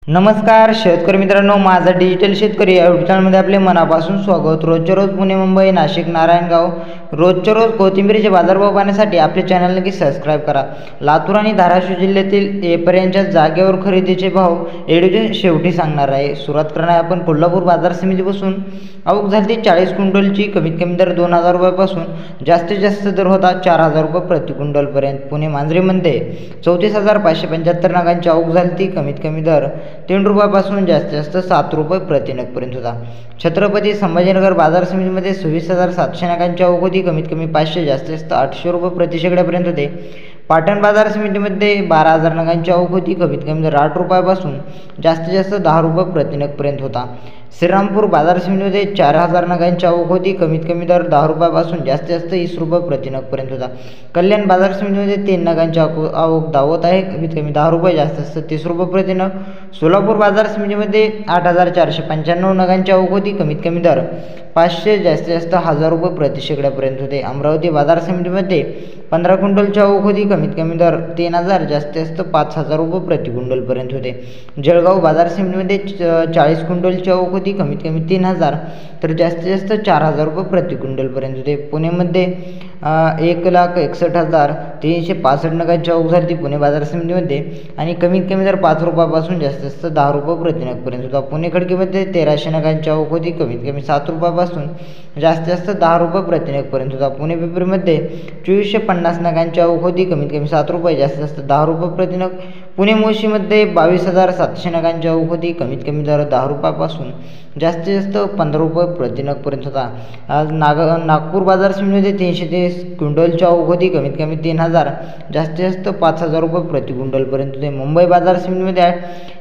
नमस्कार शेतकरी मित्रांनो, माझा डिजिटल शेतकरी या यूट्यूब चॅनलमध्ये आपले मनापासून स्वागत। रोजच्या रोज पुणे, मुंबई, नाशिक, नारायणगाव रोजच्या रोज कोथिंबीरीचे बाजारभाव पाहण्यासाठी आपले चॅनल नक्की सबस्क्राइब करा। लातूर आणि धाराशिव जिल्ह्यातील एपर्यंतच्या जागेवर खरेदीचे भाव व्हिडिओच्या शेवटी सांगणार आहे। सुरुवात करणार आहे आपण कोल्हापूर बाजार समितीपासून। आवक झाली 40 क्विंटलची, कमीत कमी दर 2000 रुपयापासून जास्तीत जास्त दर होता 4000 रुपये प्रति क्विंटल पर्यंत। पुणे मांजरीमध्ये 34575 नगांची आवक झाली, कमीत कमी दर 3 रुपयापासून जास्तीत जास्त 7 रुपये प्रति नग पर्यंत होता। छत्रपती संभाजीनगर बाजार समितीमध्ये 26700 नगांची आवक होती, कमीत कमी 500 जास्तीत जास्त 800 रुपये प्रति शेकड्यापर्यंत होते। पाटण बाजार समितीमध्ये 12000 नगांची आवक होती, कमीत कमी दर 8 रुपयापासून जास्तीत जास्त 10 रुपये प्रति नग पर्यंत होता। श्रीरामपूर बाजार समितीमध्ये 4000 नगांची आवक होती, कमीत कमी दर 10 रुपयापासून जास्तीत जास्त 20 रुपये प्रति नग पर्यंत होता। कल्याण बाजार समितीमध्ये 3 नगांची आवक दावत आहे, कमीत कमी 10 रुपये जास्तीत जास्त 30 रुपये प्रति नग। सोलापूर बाजार समितीमध्ये 8495 नगांची आवक होती, कमीत कमी दर 500 जास्तीत जास्त 1000 रुपये प्रति शेकड्यापर्यंत होते। अमरावती बाजार समितीमध्ये 15 क्विंटलची आवक होती, कमीत कमी दर 3000 जास्तीत जास्त 5000 रुपये प्रति क्विंटल पर्यंत होते। जळगाव बाजार समितीमध्ये 40 क्विंटलची आवक होती, कमीत कमी 3000 तर जास्तीत जास्त 4000 रुपये प्रति क्विंटल पर्यंत होते। पुणेमध्ये 1,61,365 नगांची आवक झाली पुणे बाजार समितीमध्ये आणि कमीत कमी दर 5 रुपयापासून जास्तीत जास्त 10 रुपये प्रति नग पर्यंत होता। पुणे खडकीमध्ये 1300 नगांची आवक होती, कमीत कमी 7 रुपयापासून जास्तीत जास्त 10 रुपये प्रति नग पर्यंत होता। पुणे पेपरमध्ये 2450 नगांची आवक होती, कमीत कमी 7 रुपये जास्तीत जास्त 10 रुपये प्रति नग। पुणे मुळशीमध्ये 22700 नगांची आवक होती, कमीत कमी दर 10 रुपयापासून जास्तीत जास्त 15 रुपये प्रति नग पर्यंत होता। आज नागपूर बाजार समितीमध्ये 330 क्विंटलची आवक होती, कमीत कमी 3000 जास्तीत जास्त 5000 रुपये प्रति क्विंटल पर्यंत होते। मुंबई बाजार समितीमध्ये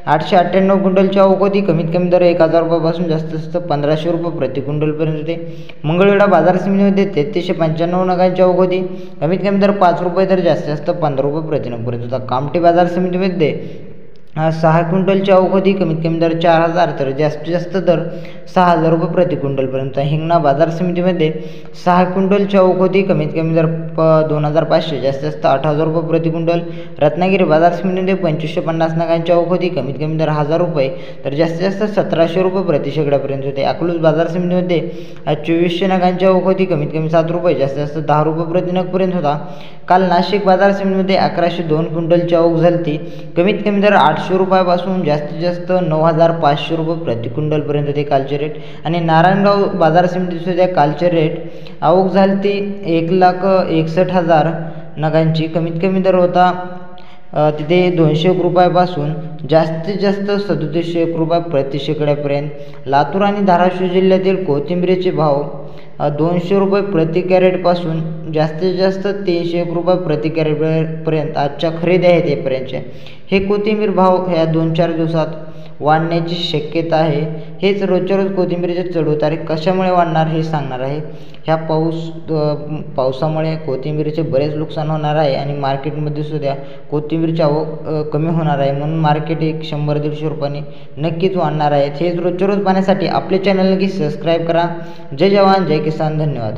898 क्विंटलची आवक होती, कमीत कमी दर 1000 रुपयापासून जास्तीत जास्त 1500 रुपये प्रति क्विंटल पर्यंत होते। मंगळवेढा बाजार समितीमध्ये 3395 नगांची आवक होती, कमीत कमी दर 5 रुपये तर जास्तीत जास्त 15 रुपये प्रति नग पर्यंत होता। कामठी बाजार समितीमध्ये 6 क्विंटलची आवक होती, कमीत कमी दर 4000 तर जास्तीत जास्त दर 6000 रुपये प्रति क्विंटल पर्यंत। हिंगणा बाजार समितीमध्ये 6 क्विंटलची आवक होती, कमीत कमी दर 2500 जास्तीत जास्त 8000 रुपये प्रति क्विंटल। रत्नागिरी बाजार समितीमध्ये 2550 नगांची आवक होती, कमीत कमी दर 1000 रुपये तर जास्तीत जास्त 1700 रुपये प्रति शेकड्यापर्यंत होते। अकलूज बाजार समितीमध्ये 2400 नगांची आवक होती, कमीत कमी 7 रुपये जास्तीत जास्त 10 रुपये प्रति नग पर्यंत होता। काल नाशिक बाजार समितीमध्ये 1102 क्विंटलची आवक झाली, कमीत कमी दर 800 रुपयापासून जास्तीत जास्त 9500 रुपये प्रति क्विंटल पर्यंत होते कालचे रेट। आणि नारायणगाव बाजार समितीमध्ये कालचे रेट आवक झाली 1,61,000 नगांची, कमीत कमी दर होता तिथे 201 रुपयापासून जास्तीत जास्त 3701 रुपये प्रति शेकड्यापर्यंत। लातूर आणि धाराशिव जिल्ह्यातील कोथिंबीरीचे भाव 200 रुपये प्रति कॅरेटपासून जास्तीत जास्त 301 रुपये प्रति कॅरेटपर्यंत आजच्या खरेदी आहेत एपर्यंतचे। हे कोथिंबीर भाव ह्या 2-4 दिवसात वाढण्याची शक्यता आहे। हेच रोजच्या रोज कोथिंबीरीचे चढउतार कशामुळे वाढणार हे सांगणार आहे। ह्या पावसामुळे कोथिंबीरीचे बरेच नुकसान होणार आहे आणि मार्केटमध्ये सुद्धा कोथिंबीरची आवक कमी होणार आहे, म्हणून मार्केट 100-150 रुपयांनी नक्कीच वाढणार आहे। हेच रोजच्या रोज पाहण्यासाठी आपले चॅनल नक्की सबस्क्राईब करा। जय जवान जय किसान, धन्यवाद।